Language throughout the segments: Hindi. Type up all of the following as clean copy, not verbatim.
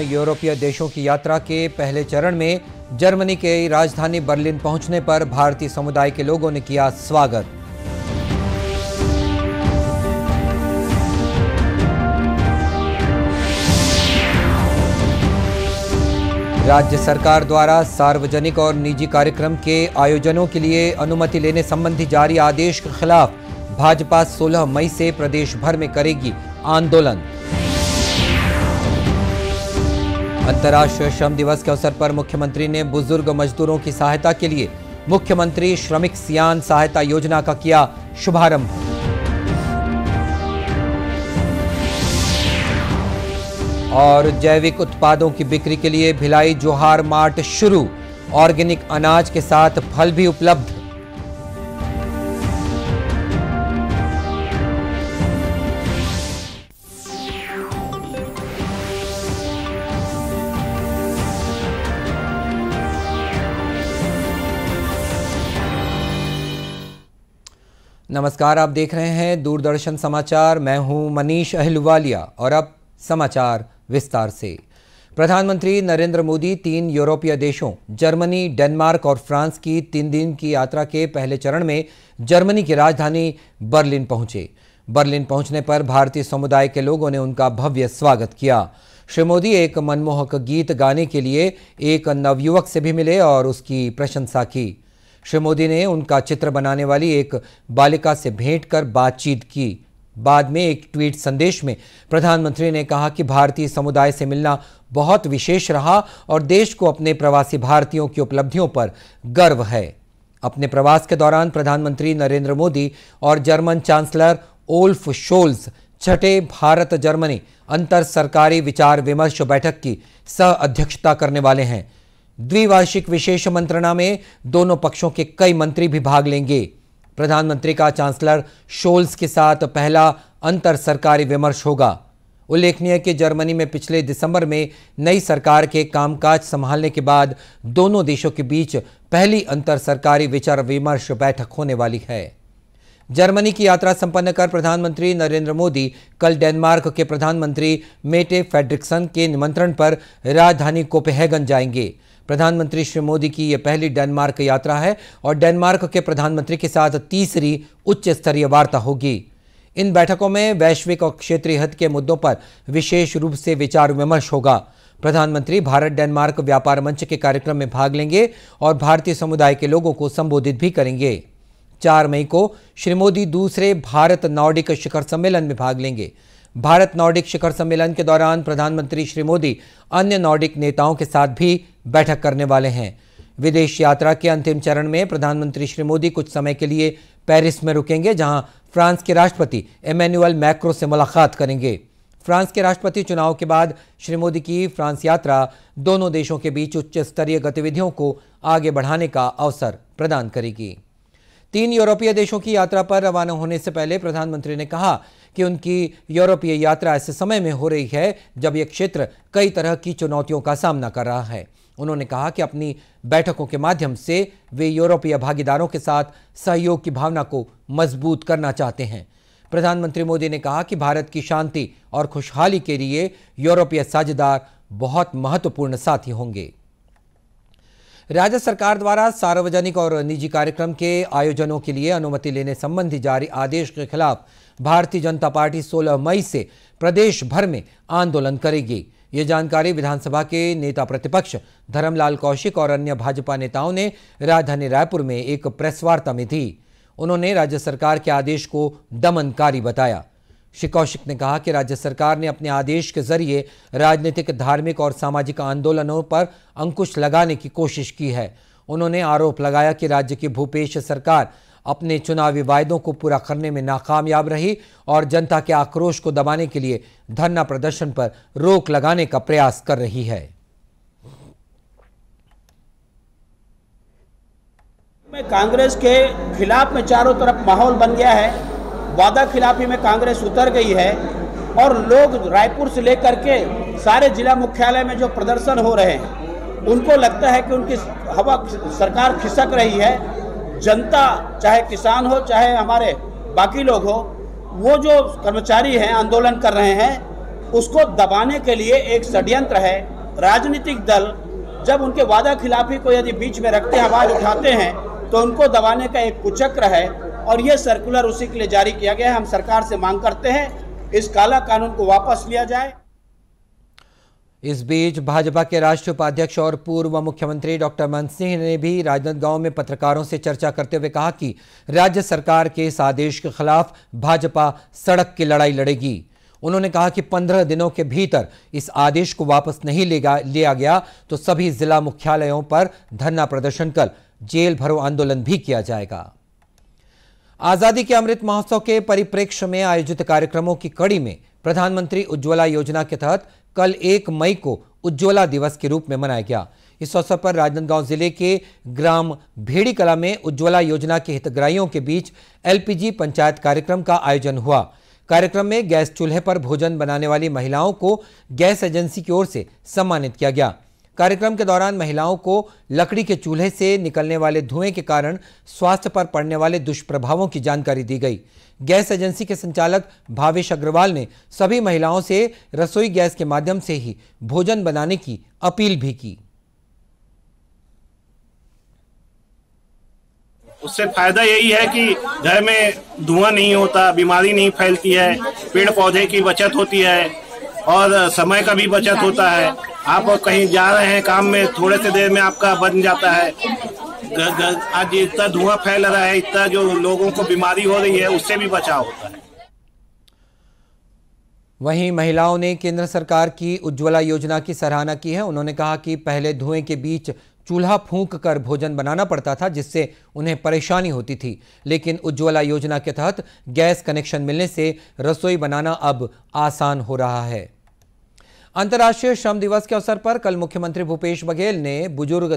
यूरोपीय देशों की यात्रा के पहले चरण में जर्मनी के राजधानी बर्लिन पहुंचने पर भारतीय समुदाय के लोगों ने किया स्वागत। राज्य सरकार द्वारा सार्वजनिक और निजी कार्यक्रम के आयोजनों के लिए अनुमति लेने संबंधी जारी आदेश के खिलाफ भाजपा 16 मई से प्रदेश भर में करेगी आंदोलन। अंतर्राष्ट्रीय श्रम दिवस के अवसर पर मुख्यमंत्री ने बुजुर्ग मजदूरों की सहायता के लिए मुख्यमंत्री श्रमिक सियान सहायता योजना का किया शुभारंभ। और जैविक उत्पादों की बिक्री के लिए भिलाई जोहार मार्ट शुरू, ऑर्गेनिक अनाज के साथ फल भी उपलब्ध। नमस्कार, आप देख रहे हैं दूरदर्शन समाचार। मैं हूं मनीष अहलुवालिया और अब समाचार विस्तार से। प्रधानमंत्री नरेंद्र मोदी 3 यूरोपीय देशों जर्मनी, डेनमार्क और फ्रांस की 3 दिन की यात्रा के पहले चरण में जर्मनी की राजधानी बर्लिन पहुंचे। बर्लिन पहुंचने पर भारतीय समुदाय के लोगों ने उनका भव्य स्वागत किया। श्री मोदी एक मनमोहक गीत गाने के लिए एक नवयुवक से भी मिले और उसकी प्रशंसा की। श्री मोदी ने उनका चित्र बनाने वाली एक बालिका से भेंट कर बातचीत की। बाद में एक ट्वीट संदेश में प्रधानमंत्री ने कहा कि भारतीय समुदाय से मिलना बहुत विशेष रहा और देश को अपने प्रवासी भारतीयों की उपलब्धियों पर गर्व है। अपने प्रवास के दौरान प्रधानमंत्री नरेंद्र मोदी और जर्मन चांसलर ओल्फ शोल्ज छठे भारत जर्मनी अंतर सरकारी विचार विमर्श बैठक की सह अध्यक्षता करने वाले हैं। द्विवार्षिक विशेष मंत्रणा में दोनों पक्षों के कई मंत्री भी भाग लेंगे। प्रधानमंत्री का चांसलर शोल्स के साथ पहला अंतर सरकारी विमर्श होगा। उल्लेखनीय है कि जर्मनी में पिछले दिसंबर में नई सरकार के कामकाज संभालने के बाद दोनों देशों के बीच पहली अंतर सरकारी विचार विमर्श बैठक होने वाली है। जर्मनी की यात्रा संपन्न कर प्रधानमंत्री नरेंद्र मोदी कल डेनमार्क के प्रधानमंत्री मेटे फ्रेडरिक्सन के निमंत्रण पर राजधानी कोपेनहेगन जाएंगे। प्रधानमंत्री श्री मोदी की यह पहली डेनमार्क यात्रा है और डेनमार्क के प्रधानमंत्री के साथ तीसरी उच्च स्तरीय वार्ता होगी। इन बैठकों में वैश्विक और क्षेत्रीय हित के मुद्दों पर विशेष रूप से विचार विमर्श होगा। प्रधानमंत्री भारत डेनमार्क व्यापार मंच के कार्यक्रम में भाग लेंगे और भारतीय समुदाय के लोगों को संबोधित भी करेंगे। 4 मई को श्री मोदी दूसरे भारत नॉर्डिक शिखर सम्मेलन में भाग लेंगे। भारत नॉर्डिक शिखर सम्मेलन के दौरान प्रधानमंत्री श्री मोदी अन्य नॉर्डिक नेताओं के साथ भी बैठक करने वाले हैं। विदेश यात्रा के अंतिम चरण में प्रधानमंत्री श्री मोदी कुछ समय के लिए पेरिस में रुकेंगे, जहां फ्रांस के राष्ट्रपति इमैनुअल मैक्रों से मुलाकात करेंगे। फ्रांस के राष्ट्रपति चुनाव के बाद श्री मोदी की फ्रांस यात्रा दोनों देशों के बीच उच्च स्तरीय गतिविधियों को आगे बढ़ाने का अवसर प्रदान करेगी। 3 यूरोपीय देशों की यात्रा पर रवाना होने से पहले प्रधानमंत्री ने कहा कि उनकी यूरोपीय यात्रा ऐसे समय में हो रही है जब यह क्षेत्र कई तरह की चुनौतियों का सामना कर रहा है। उन्होंने कहा कि अपनी बैठकों के माध्यम से वे यूरोपीय भागीदारों के साथ सहयोग की भावना को मजबूत करना चाहते हैं। प्रधानमंत्री मोदी ने कहा कि भारत की शांति और खुशहाली के लिए यूरोपीय साझेदार बहुत महत्वपूर्ण साथी होंगे। राज्य सरकार द्वारा सार्वजनिक और निजी कार्यक्रम के आयोजनों के लिए अनुमति लेने संबंधी जारी आदेश के खिलाफ भारतीय जनता पार्टी 16 मई से प्रदेश भर में आंदोलन करेगी। ये जानकारी विधानसभा के नेता प्रतिपक्ष धर्मलाल कौशिक और अन्य भाजपा नेताओं ने राजधानी रायपुर में एक प्रेस वार्ता में दी। उन्होंने राज्य सरकार के आदेश को दमनकारी बताया। श्री कौशिक ने कहा कि राज्य सरकार ने अपने आदेश के जरिए राजनीतिक, धार्मिक और सामाजिक आंदोलनों पर अंकुश लगाने की कोशिश की है। उन्होंने आरोप लगाया कि राज्य की भूपेश सरकार अपने चुनावी वायदों को पूरा करने में नाकामयाब रही और जनता के आक्रोश को दबाने के लिए धरना प्रदर्शन पर रोक लगाने का प्रयास कर रही है। कांग्रेस के खिलाफ में चारों तरफ माहौल बन गया है। वादा खिलाफी में कांग्रेस उतर गई है और लोग रायपुर से लेकर के सारे जिला मुख्यालय में जो प्रदर्शन हो रहे हैं, उनको लगता है कि उनकी हवा सरकार खिसक रही है। जनता, चाहे किसान हो चाहे हमारे बाकी लोग हो, वो जो कर्मचारी हैं आंदोलन कर रहे हैं, उसको दबाने के लिए एक षड्यंत्र है। राजनीतिक दल जब उनके वादा खिलाफी को यदि बीच में रखते हैं, आवाज उठाते हैं, तो उनको दबाने का एक कुचक्र है और ये सर्कुलर उसी के लिए जारी किया गया है। हम सरकार से मांग करते हैं इस काला कानून को वापस लिया जाए। इस बीच भाजपा के राष्ट्रीय उपाध्यक्ष और पूर्व मुख्यमंत्री डॉक्टर मन सिंह ने भी राजनांदगांव में पत्रकारों से चर्चा करते हुए कहा कि राज्य सरकार के इस आदेश के खिलाफ भाजपा सड़क की लड़ाई लड़ेगी। उन्होंने कहा कि 15 दिनों के भीतर इस आदेश को वापस नहीं लिया गया तो सभी जिला मुख्यालयों पर धरना प्रदर्शन कर जेल भरो आंदोलन भी किया जाएगा। आजादी के अमृत महोत्सव के परिप्रेक्ष्य में आयोजित कार्यक्रमों की कड़ी में प्रधानमंत्री उज्ज्वला योजना के तहत कल 1 मई को उज्ज्वला दिवस के रूप में मनाया गया। इस अवसर पर राजनांदगांव जिले के ग्राम भेड़ी कला में उज्ज्वला योजना के हितग्राहियों के बीच एलपीजी पंचायत कार्यक्रम का आयोजन हुआ। कार्यक्रम में गैस चूल्हे पर भोजन बनाने वाली महिलाओं को गैस एजेंसी की ओर से सम्मानित किया गया। कार्यक्रम के दौरान महिलाओं को लकड़ी के चूल्हे से निकलने वाले धुएं के कारण स्वास्थ्य पर पड़ने वाले दुष्प्रभावों की जानकारी दी गई। गैस एजेंसी के संचालक भावेश अग्रवाल ने सभी महिलाओं से रसोई गैस के माध्यम से ही भोजन बनाने की अपील भी की। उससे फायदा यही है कि घर में धुआं नहीं होता, बीमारी नहीं फैलती है, पेड़ पौधे की बचत होती है और समय का भी बचत होता है। आप कहीं जा रहे हैं काम में, थोड़े से देर में आपका बन जाता है। आज इतना धुआं फैल रहा है, इतना जो लोगों को बीमारी हो रही है, उससे भी बचाव होता है। वहीं महिलाओं ने केंद्र सरकार की उज्ज्वला योजना की सराहना की है। उन्होंने कहा कि पहले धुएं के बीच चूल्हा फूंक कर भोजन बनाना पड़ता था, जिससे उन्हें परेशानी होती थी, लेकिन उज्ज्वला योजना के तहत गैस कनेक्शन मिलने से रसोई बनाना अब आसान हो रहा है। अंतर्राष्ट्रीय श्रम दिवस के अवसर पर कल मुख्यमंत्री भूपेश बघेल ने बुजुर्ग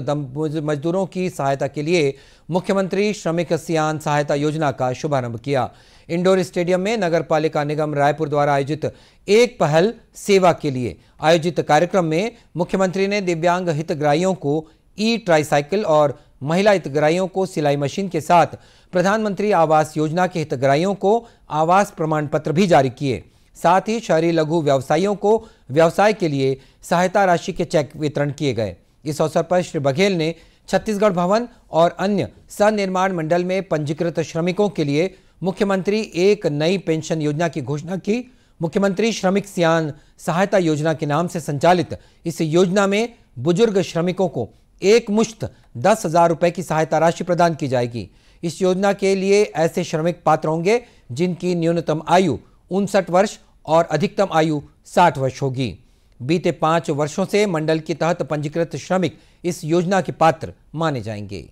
मजदूरों की सहायता के लिए मुख्यमंत्री श्रमिक सियान सहायता योजना का शुभारंभ किया। इंडोर स्टेडियम में नगर पालिका निगम रायपुर द्वारा आयोजित एक पहल सेवा के लिए आयोजित कार्यक्रम में मुख्यमंत्री ने दिव्यांग हितग्राहियों को ई ट्राईसाइकिल और महिला हितग्राहियों को सिलाई मशीन के साथ प्रधानमंत्री आवास योजना के हितग्राहियों को आवास प्रमाण पत्र भी जारी किए। साथ ही शहरी लघु व्यवसायियों को व्यवसाय के लिए सहायता राशि के चेक वितरण किए गए। इस अवसर पर श्री बघेल ने छत्तीसगढ़ भवन और अन्य सनिर्माण मंडल में पंजीकृत श्रमिकों के लिए मुख्यमंत्री एक नई पेंशन योजना की घोषणा की। मुख्यमंत्री श्रमिक सियान सहायता योजना के नाम से संचालित इस योजना में बुजुर्ग श्रमिकों को एक मुश्त 10,000 रुपए की सहायता राशि प्रदान की जाएगी। इस योजना के लिए ऐसे श्रमिक पात्र होंगे जिनकी न्यूनतम आयु 59 वर्ष और अधिकतम आयु 60 वर्ष होगी। बीते 5 वर्षों से मंडल के तहत पंजीकृत श्रमिक इस योजना के पात्र माने जाएंगे।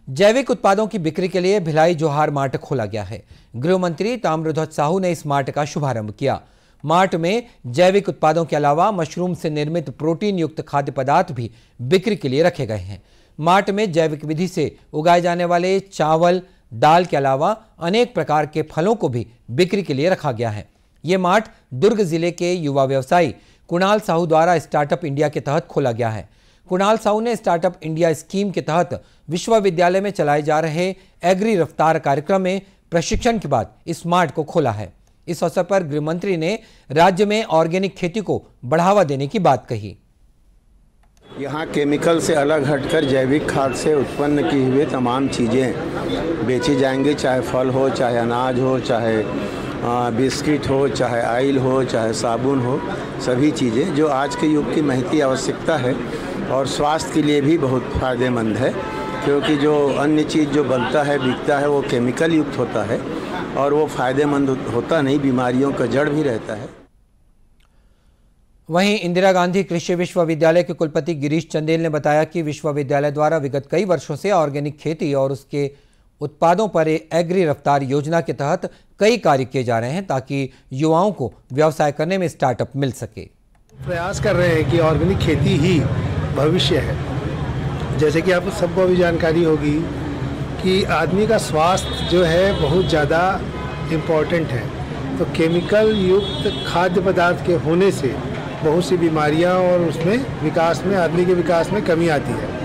जैविक उत्पादों की बिक्री के लिए भिलाई जोहार मार्ट खोला गया है। गृह मंत्री ताम्रध्वज साहू ने इस मार्ट का शुभारंभ किया। मार्ट में जैविक उत्पादों के अलावा मशरूम से निर्मित प्रोटीन युक्त खाद्य पदार्थ भी बिक्री के लिए रखे गए हैं। मार्ट में जैविक विधि से उगाए जाने वाले चावल, दाल के अलावा अनेक प्रकार के फलों को भी बिक्री के लिए रखा गया है। ये मार्ट दुर्ग जिले के युवा व्यवसायी कुणाल साहू द्वारा स्टार्टअप इंडिया के तहत खोला गया है। कुणाल साहू ने स्टार्टअप इंडिया स्कीम के तहत विश्वविद्यालय में चलाए जा रहे एग्री रफ्तार कार्यक्रम में प्रशिक्षण के बाद इस मार्ट को खोला है। इस अवसर पर गृह मंत्री ने राज्य में ऑर्गेनिक खेती को बढ़ावा देने की बात कही। यहाँ केमिकल से अलग हटकर जैविक खाद से उत्पन्न की हुई तमाम चीज़ें बेची जाएंगी, चाहे फल हो, चाहे अनाज हो, चाहे बिस्किट हो, चाहे आयल हो, चाहे साबुन हो, सभी चीज़ें जो आज के युग की महती आवश्यकता है और स्वास्थ्य के लिए भी बहुत फ़ायदेमंद है, क्योंकि जो अन्य चीज़ जो बनता है, बिकता है, वो केमिकल युक्त होता है और वो फ़ायदेमंद होता नहीं, बीमारियों का जड़ भी रहता है। वहीं इंदिरा गांधी कृषि विश्वविद्यालय के कुलपति गिरीश चंदेल ने बताया कि विश्वविद्यालय द्वारा विगत कई वर्षों से ऑर्गेनिक खेती और उसके उत्पादों पर एग्री रफ्तार योजना के तहत कई कार्य किए जा रहे हैं ताकि युवाओं को व्यवसाय करने में स्टार्टअप मिल सके। प्रयास कर रहे हैं कि ऑर्गेनिक खेती ही भविष्य है। जैसे कि आप सबको भी जानकारी होगी कि आदमी का स्वास्थ्य जो है बहुत ज़्यादा इम्पोर्टेंट है, तो केमिकल युक्त खाद्य पदार्थ के होने से बहुत सी बीमारियां और उसमें विकास में, आदमी के विकास में कमी आती है।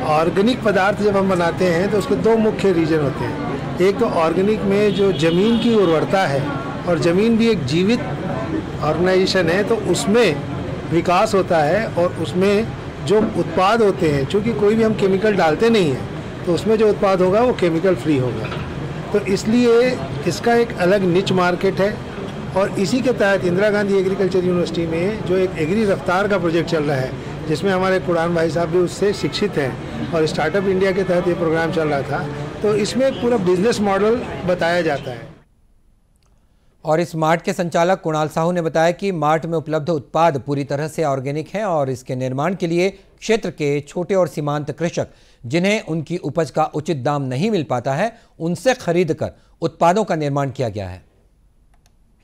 ऑर्गेनिक पदार्थ जब हम बनाते हैं तो उसके दो मुख्य रीजन होते हैं। एक तो ऑर्गेनिक में जो ज़मीन की उर्वरता है, और ज़मीन भी एक जीवित ऑर्गेनाइजेशन है, तो उसमें विकास होता है और उसमें जो उत्पाद होते हैं, चूँकि कोई भी हम केमिकल डालते नहीं हैं, तो उसमें जो उत्पाद होगा वो केमिकल फ्री होगा। तो इसलिए इसका एक अलग निच मार्केट है और इसी के तहत इंदिरा गांधी एग्रीकल्चर यूनिवर्सिटी में जो एक एग्री रफ्तार का प्रोजेक्ट चल रहा है, जिसमें हमारे कुरान भाई साहब भी उससे शिक्षित हैं और स्टार्टअप इंडिया के तहत ये प्रोग्राम चल रहा था, तो इसमें एक पूरा बिजनेस मॉडल बताया जाता है। और इस मार्ट के संचालक कुणाल साहू ने बताया कि मार्ट में उपलब्ध उत्पाद पूरी तरह से ऑर्गेनिक हैं और इसके निर्माण के लिए क्षेत्र के छोटे और सीमांत कृषक जिन्हें उनकी उपज का उचित दाम नहीं मिल पाता है, उनसे खरीदकर उत्पादों का निर्माण किया गया है।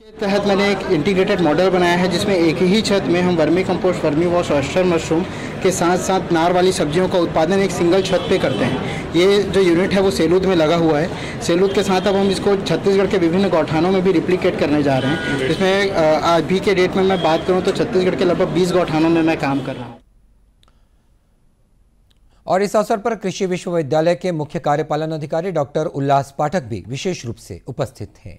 के तहत मैंने एक इंटीग्रेटेड मॉडल बनाया है जिसमें एक ही छत में हम vermi compost, vermi wash, oyster mushroom के साथ साथ नार वाली सब्जियों का उत्पादन एक सिंगल छत पे करते हैं। ये जो यूनिट है वो सेलूद में लगा हुआ है। सेलूद के साथ अब हम इसको छत्तीसगढ़ के विभिन्न गौठानों में भी रिप्लिकेट करने जा रहे हैं, जिसमें अभी के डेट में मैं बात करूँ तो छत्तीसगढ़ के लगभग 20 गौठानों में मैं काम कर रहा हूँ। और इस अवसर पर कृषि विश्वविद्यालय के मुख्य कार्यपालन अधिकारी डॉक्टर उल्लास पाठक भी विशेष रूप से उपस्थित थे।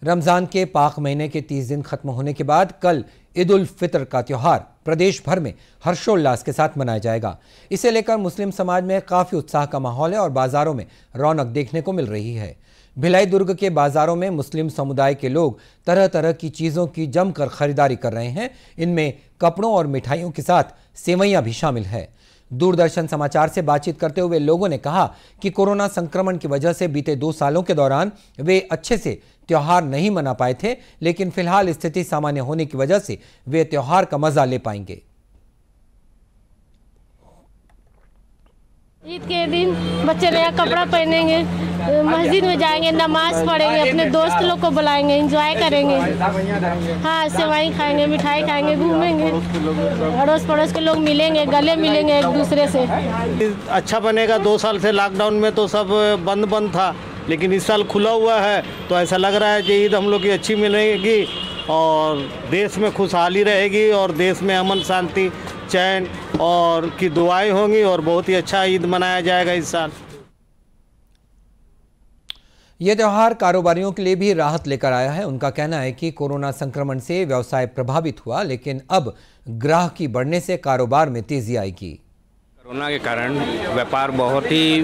रमजान के पाक महीने के 30 दिन खत्म होने के बाद कल ईद उल फितर का त्यौहार प्रदेश भर में हर्षोल्लास के साथ मनाया जाएगा। इसे लेकर मुस्लिम समाज में काफी उत्साह का माहौल है और बाजारों में रौनक देखने को मिल रही है। भिलाई दुर्ग के बाजारों में मुस्लिम समुदाय के लोग तरह तरह की चीजों की जमकर खरीदारी कर रहे हैं। इनमें कपड़ों और मिठाइयों के साथ सेवैयां भी शामिल है। दूरदर्शन समाचार से बातचीत करते हुए लोगों ने कहा कि कोरोना संक्रमण की वजह से बीते 2 सालों के दौरान वे अच्छे से त्योहार नहीं मना पाए थे, लेकिन फिलहाल स्थिति सामान्य होने की वजह से वे त्योहार का मजा ले पाएंगे। ईद के दिन बच्चे नया कपड़ा पहनेंगे, मस्जिद में जाएंगे, नमाज पढ़ेंगे, अपने दोस्त लोग को बुलाएंगे, एंजॉय करेंगे। हाँ, सेवई खाएंगे, मिठाई खाएंगे, घूमेंगे, अड़ोस पड़ोस के लोग मिलेंगे, गले मिलेंगे एक दूसरे से। अच्छा बनेगा। 2 साल से लॉकडाउन में तो सब बंद था, लेकिन इस साल खुला हुआ है तो ऐसा लग रहा है कि ईद हम लोग की अच्छी मिलेगी और देश में खुशहाली रहेगी और देश में अमन शांति चैन और की दुआएं होंगी और बहुत ही अच्छा ईद मनाया जाएगा इस साल। यह त्यौहार कारोबारियों के लिए भी राहत लेकर आया है। उनका कहना है कि कोरोना संक्रमण से व्यवसाय प्रभावित हुआ, लेकिन अब ग्राहकी बढ़ने से कारोबार में तेजी आएगी। कोरोना के कारण व्यापार बहुत ही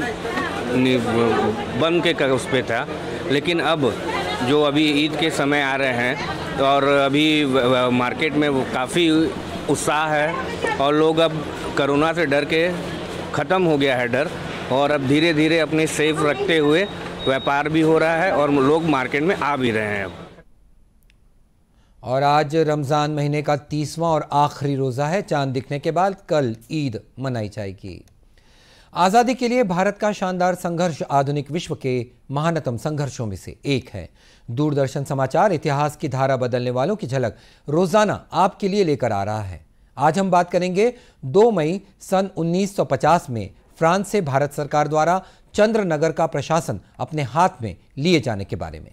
बंद के उस पे था, लेकिन अब जो अभी ईद के समय आ रहे हैं और अभी मार्केट में वो काफ़ी उत्साह है और लोग अब कोरोना से डर के ख़त्म हो गया है डर, और अब धीरे धीरे अपने सेफ रखते हुए व्यापार भी हो रहा है और लोग मार्केट में आ भी रहे हैं अब। और आज रमज़ान महीने का 30वां और आखिरी रोज़ा है। चांद दिखने के बाद कल ईद मनाई जाएगी। आज़ादी के लिए भारत का शानदार संघर्ष आधुनिक विश्व के महानतम संघर्षों में से एक है। दूरदर्शन समाचार इतिहास की धारा बदलने वालों की झलक रोजाना आपके लिए लेकर आ रहा है। आज हम बात करेंगे 2 मई सन 1950 में फ्रांस से भारत सरकार द्वारा चंद्रनगर का प्रशासन अपने हाथ में लिए जाने के बारे में।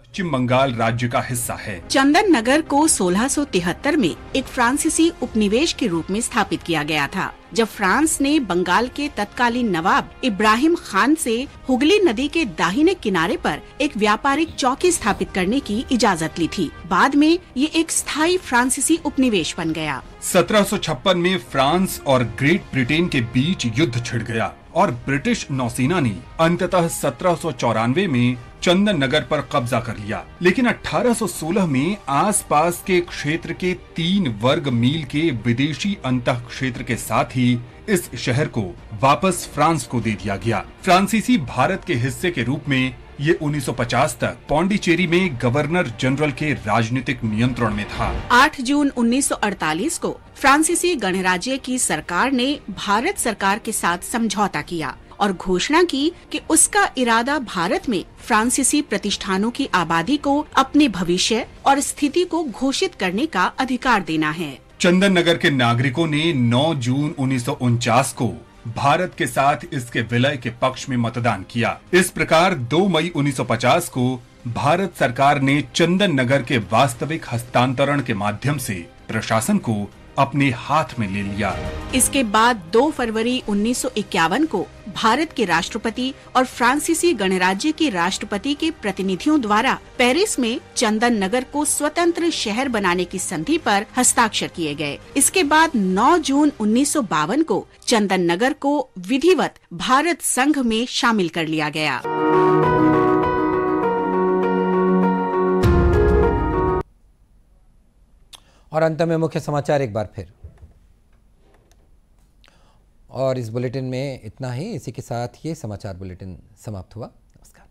पश्चिम बंगाल राज्य का हिस्सा है। चंदन नगर को 1673 में एक फ्रांसीसी उपनिवेश के रूप में स्थापित किया गया था, जब फ्रांस ने बंगाल के तत्कालीन नवाब इब्राहिम खान से हुगली नदी के दाहिने किनारे पर एक व्यापारिक चौकी स्थापित करने की इजाजत ली थी। बाद में ये एक स्थायी फ्रांसीसी उपनिवेश बन गया। 1756 में फ्रांस और ग्रेट ब्रिटेन के बीच युद्ध छिड़ गया और ब्रिटिश नौसेना ने अंततः 1794 में चंदन नगर पर कब्जा कर लिया, लेकिन 1816 में आसपास के क्षेत्र के 3 वर्ग मील के विदेशी अंतः क्षेत्र के साथ ही इस शहर को वापस फ्रांस को दे दिया गया। फ्रांसीसी भारत के हिस्से के रूप में ये 1950 तक पौंडीचेरी में गवर्नर जनरल के राजनीतिक नियंत्रण में था। 8 जून 1948 को फ्रांसीसी गणराज्य की सरकार ने भारत सरकार के साथ समझौता किया और घोषणा की कि उसका इरादा भारत में फ्रांसीसी प्रतिष्ठानों की आबादी को अपने भविष्य और स्थिति को घोषित करने का अधिकार देना है। चंदन नगर के नागरिकों ने 9 जून 1949 को भारत के साथ इसके विलय के पक्ष में मतदान किया। इस प्रकार 2 मई 1950 को भारत सरकार ने चंदन नगर के वास्तविक हस्तांतरण के माध्यम से प्रशासन को अपने हाथ में ले लिया। इसके बाद 2 फरवरी 1951 को भारत के राष्ट्रपति और फ्रांसीसी गणराज्य के राष्ट्रपति के प्रतिनिधियों द्वारा पेरिस में चंदन नगर को स्वतंत्र शहर बनाने की संधि पर हस्ताक्षर किए गए। इसके बाद 9 जून 1952 को चंदन नगर को विधिवत भारत संघ में शामिल कर लिया गया। और अंत में मुख्य समाचार एक बार फिर। और इस बुलेटिन में इतना ही। इसी के साथ ये समाचार बुलेटिन समाप्त हुआ। नमस्कार।